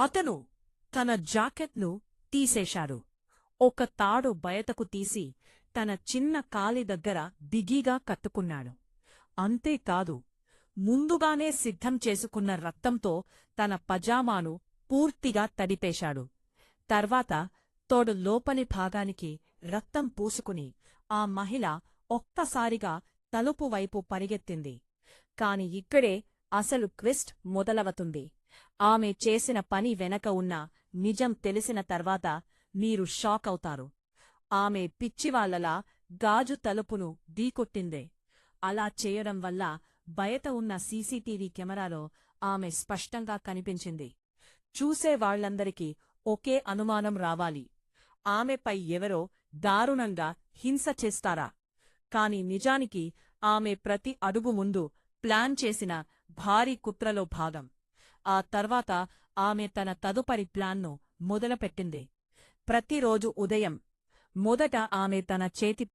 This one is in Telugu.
అతను తన జాకెట్ను తీసేశాడు. ఒక తాడు బయటకు తీసి తన చిన్న కాలి దగ్గర బిగిగా కట్టుకున్నాడు. అంతేకాదు, ముందుగానే సిద్ధం చేసుకున్న రక్తంతో తన పజామాను పూర్తిగా తడిపేశాడు. తర్వాత తోడు లోపలి భాగానికి రక్తం పూసుకుని ఆ మహిళ ఒక్కసారిగా తలుపు వైపు పరిగెత్తింది. కాని ఇక్కడే అసలు ట్విస్ట్ మొదలవుతుంది. ఆమె చేసిన పని వెనక ఉన్న నిజం తెలిసిన తర్వాత మీరు షాకవుతారు. ఆమె పిచ్చివాళ్లలా గాజు తలుపును ఢీకొట్టిందే. అలా చేయడం వల్ల బయట ఉన్న సీసీటీవీ కెమెరాలో ఆమె స్పష్టంగా కనిపించింది. చూసేవాళ్లందరికీ ఒకే అనుమానం రావాలి, ఆమెపై ఎవరో దారుణంగా హింస చేస్తారా? కాని నిజానికి ఆమె ప్రతి అడుగు ముందు ప్లాన్ చేసిన భారీ కుట్రలో భాగం. ఆ తర్వాత ఆమె తన తదుపరి ప్లాన్ను మొదలుపెట్టింది. ప్రతిరోజు ఉదయం మొదట ఆమె తన చేతి